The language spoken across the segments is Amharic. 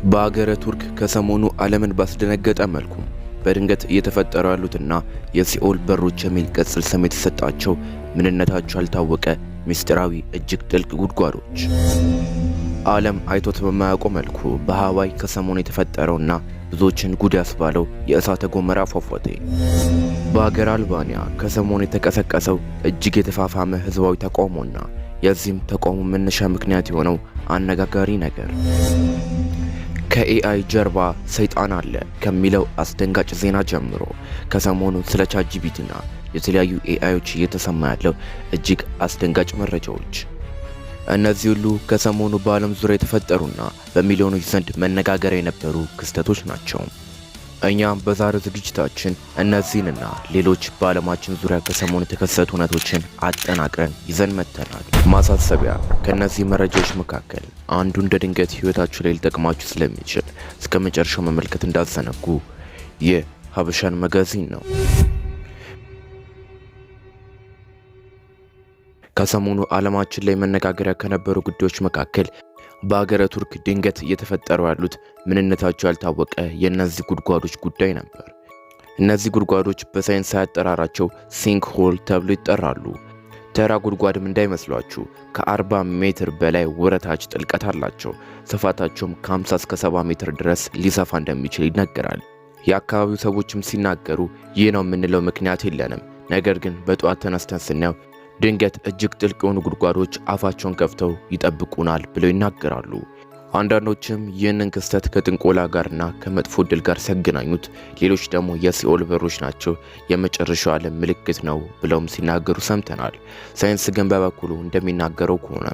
በአገረ ቱርክ ከሰሞኑ ዓለምን ባስደነገጠ መልኩ በድንገት እየተፈጠሩ ያሉትና የሲኦል በሮች የሚል ቅጽል ስም የተሰጣቸው ምንነታቸው ያልታወቀ ሚስጥራዊ እጅግ ጥልቅ ጉድጓዶች። ዓለም አይቶት በማያውቀው መልኩ በሃዋይ ከሰሞኑ የተፈጠረውና ብዙዎችን ጉድ ያስባለው የእሳተ ገሞራ ፏፏቴ። በአገር አልባንያ ከሰሞኑ የተቀሰቀሰው እጅግ የተፋፋመ ህዝባዊ ተቃውሞና የዚህም ተቃውሞ መነሻ ምክንያት የሆነው አነጋጋሪ ነገር ከኤአይ ጀርባ ሰይጣን አለ ከሚለው አስደንጋጭ ዜና ጀምሮ ከሰሞኑ ስለ ቻትጂፒቲና የተለያዩ ኤአዮች እየተሰማ ያለው እጅግ አስደንጋጭ መረጃዎች፣ እነዚህ ሁሉ ከሰሞኑ በዓለም ዙሪያ የተፈጠሩና በሚሊዮኖች ዘንድ መነጋገሪያ የነበሩ ክስተቶች ናቸው። እኛም በዛሬው ዝግጅታችን እነዚህንና ሌሎች በዓለማችን ዙሪያ ከሰሞኑ የተከሰቱ እውነቶችን አጠናቅረን ይዘን መጥተናል። ማሳሰቢያ፣ ከእነዚህ መረጃዎች መካከል አንዱ እንደ ድንገት ህይወታችሁ ላይ ሊጠቅማችሁ ስለሚችል እስከ መጨረሻው መመልከት እንዳትዘነጉ። ይህ ሀበሻን መጋዚን ነው። ከሰሞኑ ዓለማችን ላይ መነጋገሪያ ከነበሩ ጉዳዮች መካከል በአገረ ቱርክ ድንገት እየተፈጠሩ ያሉት ምንነታቸው ያልታወቀ የእነዚህ ጉድጓዶች ጉዳይ ነበር። እነዚህ ጉድጓዶች በሳይንሳዊ አጠራራቸው ሲንክ ሆል ተብሎ ይጠራሉ። ተራ ጉድጓድም እንዳይመስሏችሁ ከ40 ሜትር በላይ ወረታች ጥልቀት አላቸው። ስፋታቸውም ከ50 እስከ 70 ሜትር ድረስ ሊሰፋ እንደሚችል ይነገራል። የአካባቢው ሰዎችም ሲናገሩ ይህ ነው የምንለው ምክንያት የለንም፣ ነገር ግን በጠዋት ተነስተን ስናየው ድንገት እጅግ ጥልቅ የሆኑ ጉድጓዶች አፋቸውን ከፍተው ይጠብቁናል ብለው ይናገራሉ። አንዳንዶችም ይህንን ክስተት ከጥንቆላ ጋርና ከመጥፎ ዕድል ጋር ሲያገናኙት፣ ሌሎች ደግሞ የሲኦል በሮች ናቸው፣ የመጨረሻው ዓለም ምልክት ነው ብለውም ሲናገሩ ሰምተናል። ሳይንስ ግን በበኩሉ እንደሚናገረው ከሆነ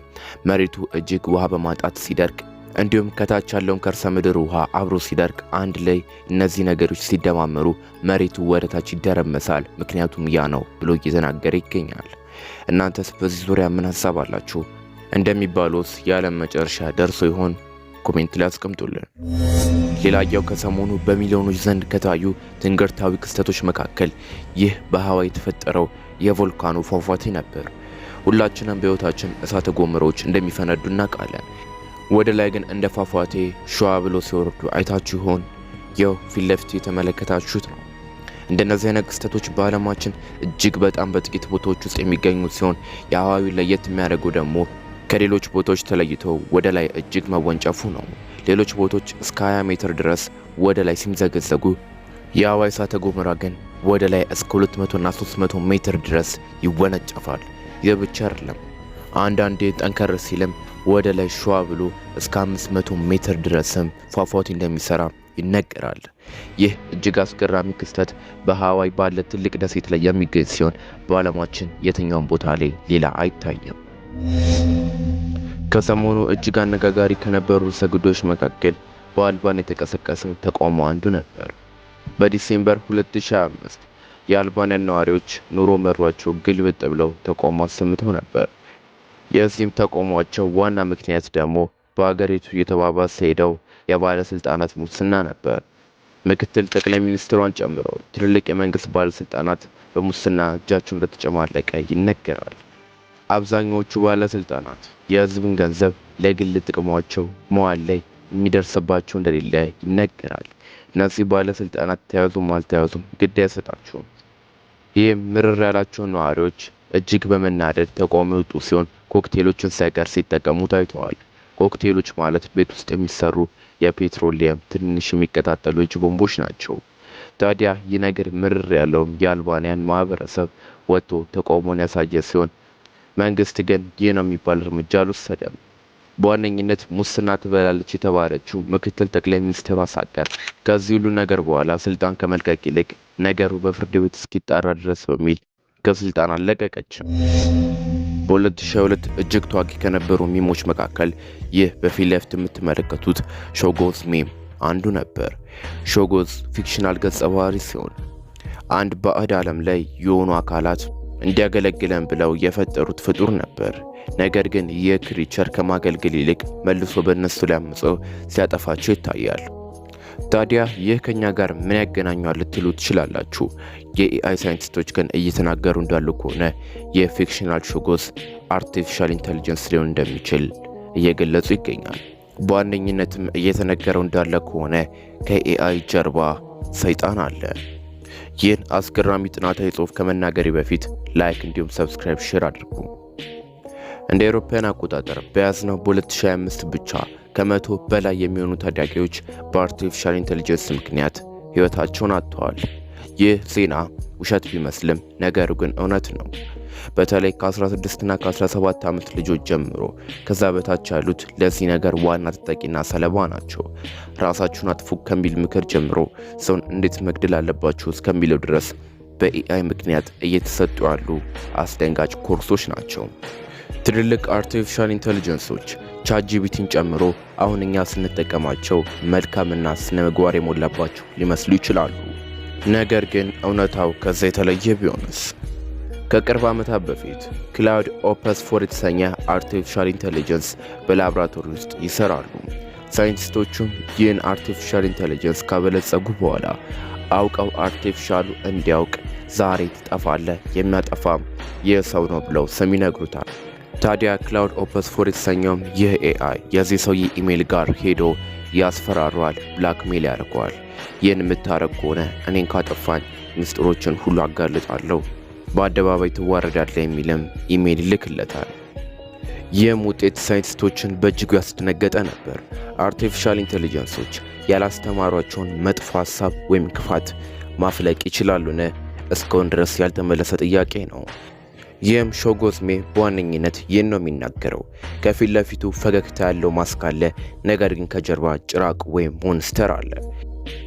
መሬቱ እጅግ ውሃ በማጣት ሲደርቅ፣ እንዲሁም ከታች ያለውን ከርሰ ምድር ውሃ አብሮ ሲደርቅ አንድ ላይ እነዚህ ነገሮች ሲደማመሩ መሬቱ ወደ ታች ይደረመሳል፣ ምክንያቱም ያ ነው ብሎ እየተናገረ ይገኛል። እናንተስ በዚህ ዙሪያ ምን ሐሳብ አላችሁ? እንደሚባሉት የዓለም መጨረሻ ደርሶ ይሆን? ኮሜንት ላይ አስቀምጡልን። ሌላኛው ከሰሞኑ በሚሊዮኖች ዘንድ ከታዩ ትንግርታዊ ክስተቶች መካከል ይህ በሃዋይ የተፈጠረው የቮልካኖ ፏፏቴ ነበር። ሁላችንም በሕይወታችን እሳተ ገሞራዎች እንደሚፈነዱ እናውቃለን። ወደ ላይ ግን እንደ ፏፏቴ ሸዋ ብሎ ሲወርዱ አይታችሁ ይሆን? ያው ፊት ለፊት የተመለከታችሁት ነው። እንደነዚህ አይነት ክስተቶች በዓለማችን እጅግ በጣም በጥቂት ቦታዎች ውስጥ የሚገኙ ሲሆን የሃዋዩ ለየት የሚያደርገው ደግሞ ከሌሎች ቦታዎች ተለይተው ወደ ላይ እጅግ መወንጨፉ ነው። ሌሎች ቦታዎች እስከ 20 ሜትር ድረስ ወደ ላይ ሲምዘገዘጉ፣ የሃዋይ እሳተ ገሞራ ግን ወደ ላይ እስከ 200 እና 300 ሜትር ድረስ ይወነጨፋል። ይህ ብቻ አይደለም፣ አንዳንዴ ጠንከር ሲልም ወደ ላይ ሸዋ ብሎ እስከ 500 ሜትር ድረስም ፏፏቴ እንደሚሰራ ይነገራል። ይህ እጅግ አስገራሚ ክስተት በሃዋይ ባለ ትልቅ ደሴት ላይ የሚገኝ ሲሆን በዓለማችን የትኛውም ቦታ ላይ ሌላ አይታይም። ከሰሞኑ እጅግ አነጋጋሪ ከነበሩ ርዕሰ ጉዳዮች መካከል በአልባንያ የተቀሰቀሰው ተቃውሞ አንዱ ነበር። በዲሴምበር 2025 የአልባንያ ነዋሪዎች ኑሮ መሯቸው ግልብጥ ብለው ተቃውሞ አሰምተው ነበር። የዚህም ተቃውሟቸው ዋና ምክንያት ደግሞ በአገሪቱ እየተባባሰ ሄደው የባለስልጣናት ሙስና ነበር። ምክትል ጠቅላይ ሚኒስትሯን ጨምሮ ትልልቅ የመንግስት ባለስልጣናት በሙስና እጃቸው እንደተጨማለቀ ይነገራል። አብዛኞቹ ባለስልጣናት የህዝብን ገንዘብ ለግል ጥቅማቸው መዋል ላይ የሚደርስባቸው እንደሌለ ይነገራል። እነዚህ ባለስልጣናት ተያዙም አልተያዙም ግድ አይሰጣቸውም። ይህም ምርር ያላቸው ነዋሪዎች እጅግ በመናደድ ተቃውሞ የወጡ ሲሆን ኮክቴሎችን ሳይቀር ሲጠቀሙ ታይተዋል። ኮክቴሎች ማለት ቤት ውስጥ የሚሰሩ የፔትሮሊየም ትንሽ የሚቀጣጠሉ እጅ ቦምቦች ናቸው። ታዲያ ይህ ነገር ምርር ያለውም የአልባንያን ማህበረሰብ ወጥቶ ተቃውሞን ያሳየ ሲሆን መንግስት ግን ይህ ነው የሚባል እርምጃ አልወሰደም። በዋነኝነት ሙስና ትበላለች የተባለችው ምክትል ጠቅላይ ሚኒስትሯ ሳቀር ከዚህ ሁሉ ነገር በኋላ ስልጣን ከመልቀቅ ይልቅ ነገሩ በፍርድ ቤት እስኪጣራ ድረስ በሚል ከስልጣን አለቀቀችም። በ2022 እጅግ ታዋቂ ከነበሩ ሚሞች መካከል ይህ በፊት ለፊት የምትመለከቱት ሾጎዝ ሚም አንዱ ነበር። ሾጎዝ ፊክሽናል ገጸ ባህሪ ሲሆን አንድ ባዕድ ዓለም ላይ የሆኑ አካላት እንዲያገለግለን ብለው የፈጠሩት ፍጡር ነበር። ነገር ግን ይህ ክሪቸር ከማገልገል ይልቅ መልሶ በእነሱ ላይ አምፀው ሲያጠፋቸው ይታያል። ታዲያ ይህ ከኛ ጋር ምን ያገናኘዋል ልትሉ ትችላላችሁ። የኤአይ ሳይንቲስቶች ግን እየተናገሩ እንዳሉ ከሆነ የፊክሽናል ሾጎዝ አርቲፊሻል ኢንተለጀንስ ሊሆን እንደሚችል እየገለጹ ይገኛል። በዋነኝነትም እየተነገረው እንዳለ ከሆነ ከኤአይ ጀርባ ሰይጣን አለ። ይህን አስገራሚ ጥናታዊ ጽሑፍ ከመናገሬ በፊት ላይክ እንዲሁም ሰብስክራይብ ሼር አድርጉ። እንደ አውሮፓውያን አቆጣጠር በያዝነው በ2025 ብቻ ከመቶ በላይ የሚሆኑ ታዳጊዎች በአርቲፊሻል ኢንተለጀንስ ምክንያት ሕይወታቸውን አጥተዋል። ይህ ዜና ውሸት ቢመስልም ነገሩ ግን እውነት ነው። በተለይ ከ16 እና ከ17 ዓመት ልጆች ጀምሮ ከዛ በታች ያሉት ለዚህ ነገር ዋና ተጠቂና ሰለባ ናቸው። ራሳችሁን አጥፉ ከሚል ምክር ጀምሮ ሰውን እንዴት መግደል አለባችሁ እስከሚለው ድረስ በኤአይ ምክንያት እየተሰጡ ያሉ አስደንጋጭ ኮርሶች ናቸው። ትልልቅ አርቲፊሻል ኢንተለጀንሶች ቻትጂፒቲን ጨምሮ አሁን እኛ ስንጠቀማቸው መልካምና ስነ ምግባር የሞላባቸው ሊመስሉ ይችላሉ። ነገር ግን እውነታው ከዛ የተለየ ቢሆንስ? ከቅርብ ዓመታት በፊት ክላውድ ኦፕስ 4 የተሰኘ አርቲፊሻል ኢንተለጀንስ በላብራቶሪ ውስጥ ይሰራሉ። ሳይንቲስቶቹም ይህን አርቲፊሻል ኢንተለጀንስ ካበለጸጉ በኋላ አውቀው አርቲፊሻሉ እንዲያውቅ ዛሬ ትጠፋለህ፣ የሚያጠፋም ይህ ሰው ነው ብለው ስም ይነግሩታል። ታዲያ ክላውድ ኦፕስ 4 የተሰኘውም ይህ ኤአይ የዚህ ሰውዬ ኢሜይል ጋር ሄዶ ያስፈራሯል፣ ብላክሜል ያደርገዋል። ይህን የምታረግ ከሆነ እኔን ካጠፋኝ ምስጢሮችን ሁሉ አጋልጣለሁ፣ በአደባባይ ትዋረዳለህ የሚልም ኢሜይል ይልክለታል። ይህም ውጤት ሳይንቲስቶችን በእጅጉ ያስደነገጠ ነበር። አርቲፊሻል ኢንተለጀንሶች ያላስተማሯቸውን መጥፎ ሀሳብ ወይም ክፋት ማፍለቅ ይችላሉን? እስካሁን ድረስ ያልተመለሰ ጥያቄ ነው። ይህም ሾጎዝሜ በዋነኝነት ይህን ነው የሚናገረው። ከፊት ለፊቱ ፈገግታ ያለው ማስክ አለ፣ ነገር ግን ከጀርባ ጭራቅ ወይም ሞንስተር አለ።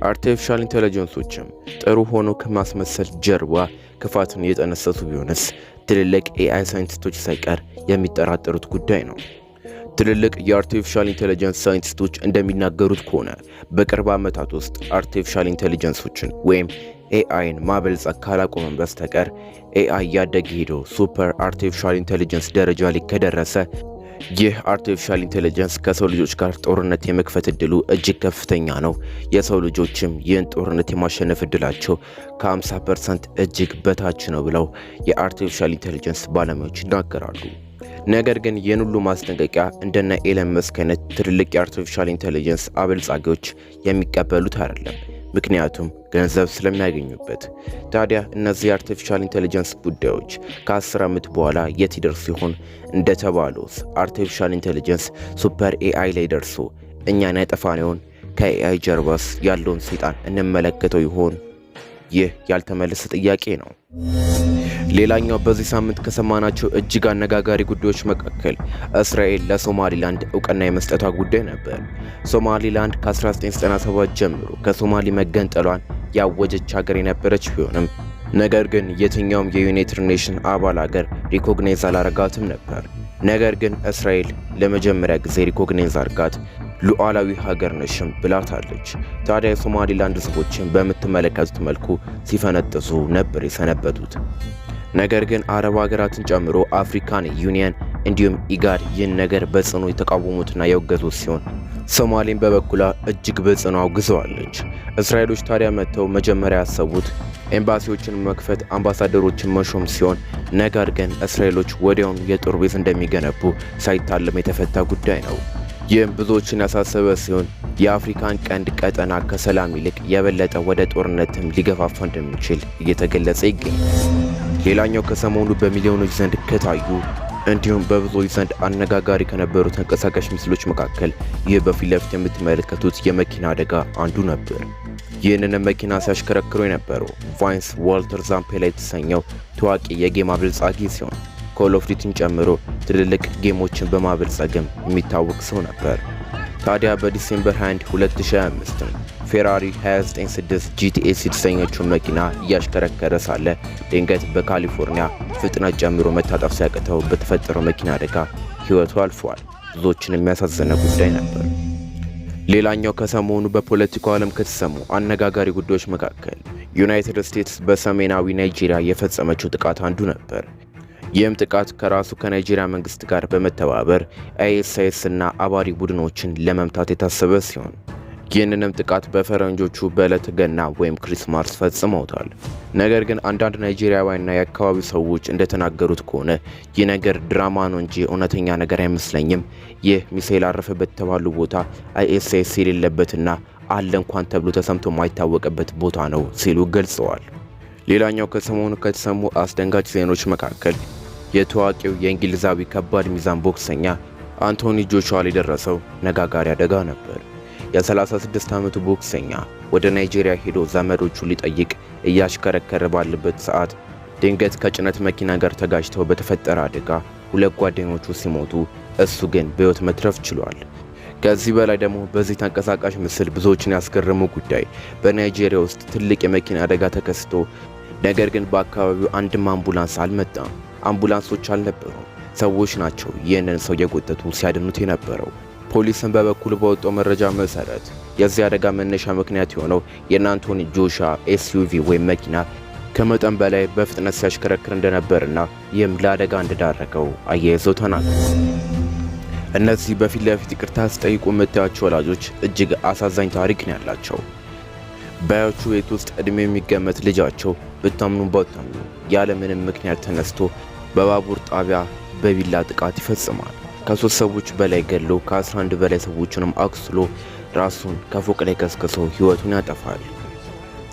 አርቲፊሻል ኢንተለጀንሶችም ጥሩ ሆኖ ከማስመሰል ጀርባ ክፋትን እየጠነሰሱ ቢሆንስ ትልልቅ ኤአይ ሳይንቲስቶች ሳይቀር የሚጠራጠሩት ጉዳይ ነው። ትልልቅ የአርቲፊሻል ኢንተለጀንስ ሳይንቲስቶች እንደሚናገሩት ከሆነ በቅርብ ዓመታት ውስጥ አርቲፊሻል ኢንተለጀንሶችን ወይም ኤአይን ማበልጸግ ካላቆመን በስተቀር ኤአይ ያደገ ሄዶ ሱፐር አርቲፊሻል ኢንተለጀንስ ደረጃ ላይ ከደረሰ ይህ አርቲፊሻል ኢንተለጀንስ ከሰው ልጆች ጋር ጦርነት የመክፈት እድሉ እጅግ ከፍተኛ ነው። የሰው ልጆችም ይህን ጦርነት የማሸነፍ እድላቸው ከ50% እጅግ በታች ነው ብለው የአርቲፊሻል ኢንተለጀንስ ባለሙያዎች ይናገራሉ። ነገር ግን ይህን ሁሉ ማስጠንቀቂያ እንደነ ኤለን መስክ አይነት ትልልቅ የአርቲፊሻል ኢንተለጀንስ አበልጻጊዎች የሚቀበሉት አይደለም፣ ምክንያቱም ገንዘብ ስለሚያገኙበት። ታዲያ እነዚህ የአርቲፊሻል ኢንተለጀንስ ጉዳዮች ከ10 ዓመት በኋላ የት ይደርሱ ይሆን? እንደተባሉት አርቲፊሻል ኢንተለጀንስ ሱፐር ኤአይ ላይ ደርሶ እኛን ያጠፋን ይሆን? ከኤአይ ጀርባስ ያለውን ሰይጣን እንመለከተው ይሆን? ይህ ያልተመለሰ ጥያቄ ነው። ሌላኛው በዚህ ሳምንት ከሰማናቸው እጅግ አነጋጋሪ ጉዳዮች መካከል እስራኤል ለሶማሊላንድ እውቅና የመስጠቷ ጉዳይ ነበር። ሶማሊላንድ ከ1997 ጀምሮ ከሶማሊ መገንጠሏን ያወጀች ሀገር የነበረች ቢሆንም ነገር ግን የትኛውም የዩናይትድ ኔሽን አባል ሀገር ሪኮግናይዝ አላረጋትም ነበር። ነገር ግን እስራኤል ለመጀመሪያ ጊዜ ሪኮግናይዝ አርጋት ሉዓላዊ ሀገር ነሽም ብላታለች። ታዲያ የሶማሊላንድ ህዝቦችን በምትመለከቱት መልኩ ሲፈነጥዙ ነበር የሰነበቱት። ነገር ግን አረብ ሀገራትን ጨምሮ አፍሪካን ዩኒየን እንዲሁም ኢጋድ ይህን ነገር በጽኑ የተቃወሙትና ያወገዙት ሲሆን ሶማሌን በበኩሏ እጅግ በጽኑ አውግዘዋለች። እስራኤሎች ታዲያ መጥተው መጀመሪያ ያሰቡት ኤምባሲዎችን መክፈት፣ አምባሳደሮችን መሾም ሲሆን ነገር ግን እስራኤሎች ወዲያውኑ የጦር ቤዝ እንደሚገነቡ ሳይታለም የተፈታ ጉዳይ ነው። ይህም ብዙዎችን ያሳሰበ ሲሆን የአፍሪካን ቀንድ ቀጠና ከሰላም ይልቅ የበለጠ ወደ ጦርነትም ሊገፋፋ እንደሚችል እየተገለጸ ይገኛል። ሌላኛው ከሰሞኑ በሚሊዮኖች ዘንድ ከታዩ እንዲሁም በብዙዎች ዘንድ አነጋጋሪ ከነበሩ ተንቀሳቃሽ ምስሎች መካከል ይህ በፊት ለፊት የምትመለከቱት የመኪና አደጋ አንዱ ነበር። ይህንን መኪና ሲያሽከረክሩ የነበረው ቫይንስ ዋልተር ዛምፔላ የተሰኘው ታዋቂ የጌም አበልጻጊ ሲሆን ኮል ኦፍ ዲዩቲን ጨምሮ ትልልቅ ጌሞችን በማበልጸግም የሚታወቅ ሰው ነበር። ታዲያ በዲሴምበር 21 2025 ፌራሪ 296 GTS የተሰኘችውን መኪና እያሽከረከረ ሳለ ድንገት በካሊፎርኒያ ፍጥነት ጨምሮ መታጠፍ ሲያቅተው በተፈጠረው መኪና አደጋ ሕይወቱ አልፏል። ብዙዎችን የሚያሳዝነ ጉዳይ ነበር። ሌላኛው ከሰሞኑ በፖለቲካው ዓለም ከተሰሙ አነጋጋሪ ጉዳዮች መካከል ዩናይትድ ስቴትስ በሰሜናዊ ናይጄሪያ የፈጸመችው ጥቃት አንዱ ነበር። ይህም ጥቃት ከራሱ ከናይጄሪያ መንግስት ጋር በመተባበር አይኤስአይኤስ እና አባሪ ቡድኖችን ለመምታት የታሰበ ሲሆን ይህንንም ጥቃት በፈረንጆቹ በዕለተ ገና ወይም ክሪስማስ ፈጽመውታል። ነገር ግን አንዳንድ ናይጄሪያውያንና የአካባቢው ሰዎች እንደተናገሩት ከሆነ ይህ ነገር ድራማ ነው እንጂ እውነተኛ ነገር አይመስለኝም። ይህ ሚሳኤል አረፈበት የተባሉ ቦታ ISIS የሌለበትና አለ እንኳን ተብሎ ተሰምቶ የማይታወቅበት ቦታ ነው ሲሉ ገልጸዋል። ሌላኛው ከሰሞኑ ከተሰሙ አስደንጋጭ ዜናዎች መካከል የታዋቂው የእንግሊዛዊ ከባድ ሚዛን ቦክሰኛ አንቶኒ ጆሹዋ ላይ የደረሰው ነጋጋሪ አደጋ ነበር። የ36 ዓመቱ ቦክሰኛ ወደ ናይጄሪያ ሄዶ ዘመዶቹ ሊጠይቅ እያሽከረከረ ባለበት ሰዓት ድንገት ከጭነት መኪና ጋር ተጋጭተው በተፈጠረ አደጋ 2 ጓደኞቹ ሲሞቱ እሱ ግን በሕይወት መትረፍ ችሏል። ከዚህ በላይ ደግሞ በዚህ ተንቀሳቃሽ ምስል ብዙዎችን ያስገረመው ጉዳይ በናይጄሪያ ውስጥ ትልቅ የመኪና አደጋ ተከስቶ ነገር ግን በአካባቢው አንድም አምቡላንስ አልመጣም። አምቡላንሶች አልነበሩም። ሰዎች ናቸው ይህንን ሰው የጎተቱ ሲያድኑት የነበረው። ፖሊስን በበኩሉ በወጣው መረጃ መሰረት የዚህ አደጋ መነሻ ምክንያት የሆነው የአንቶኒ ጆሹዋ SUV ወይም መኪና ከመጠን በላይ በፍጥነት ሲያሽከረክር እንደነበርና ይህም ለአደጋ እንደዳረገው አያይዘው ተናግረዋል። እነዚህ በፊት ለፊት ይቅርታ ሲጠይቁ የምታያቸው ወላጆች እጅግ አሳዛኝ ታሪክ ነው ያላቸው። በያቹ ቤት ውስጥ እድሜ የሚገመት ልጃቸው ብታምኑ ባታምኑ ያለምንም ምክንያት ተነስቶ በባቡር ጣቢያ በቢላ ጥቃት ይፈጽማል። ከ3 ሰዎች በላይ ገሎ ከ11 በላይ ሰዎችንም አቁስሎ ራሱን ከፎቅ ላይ ከስክሶ ሕይወቱን ያጠፋል።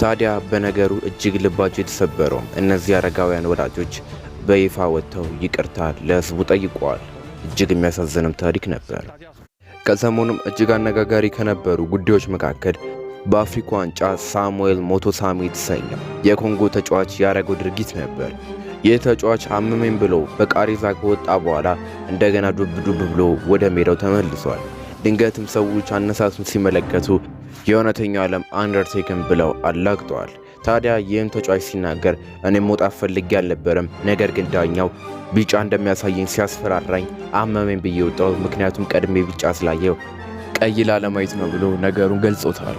ታዲያ በነገሩ እጅግ ልባቸው የተሰበረው እነዚህ አረጋውያን ወላጆች በይፋ ወጥተው ይቅርታ ለሕዝቡ ጠይቀዋል። እጅግ የሚያሳዝንም ታሪክ ነበር። ከሰሞኑም እጅግ አነጋጋሪ ከነበሩ ጉዳዮች መካከል በአፍሪካ ዋንጫ ሳሙኤል ሞቶሳሚ የተሰኘው የኮንጎ ተጫዋች ያደረገው ድርጊት ነበር። ይህ ተጫዋች አመመኝ ብሎ በቃሬዛ ከወጣ በኋላ እንደገና ዱብ ብሎ ወደ ሜዳው ተመልሷል። ድንገትም ሰዎች አነሳሱን ሲመለከቱ የእውነተኛው ዓለም አንደርቴክን ብለው አላግጠዋል። ታዲያ ይህን ተጫዋች ሲናገር እኔም መውጣት ፈልጌ አልነበረም፣ ነገር ግን ዳኛው ቢጫ እንደሚያሳየኝ ሲያስፈራራኝ አመመኝ ብዬ ወጣሁ፣ ምክንያቱም ቀድሜ ቢጫ ስላየው ቀይ ላለማየት ነው ብሎ ነገሩን ገልጾታል።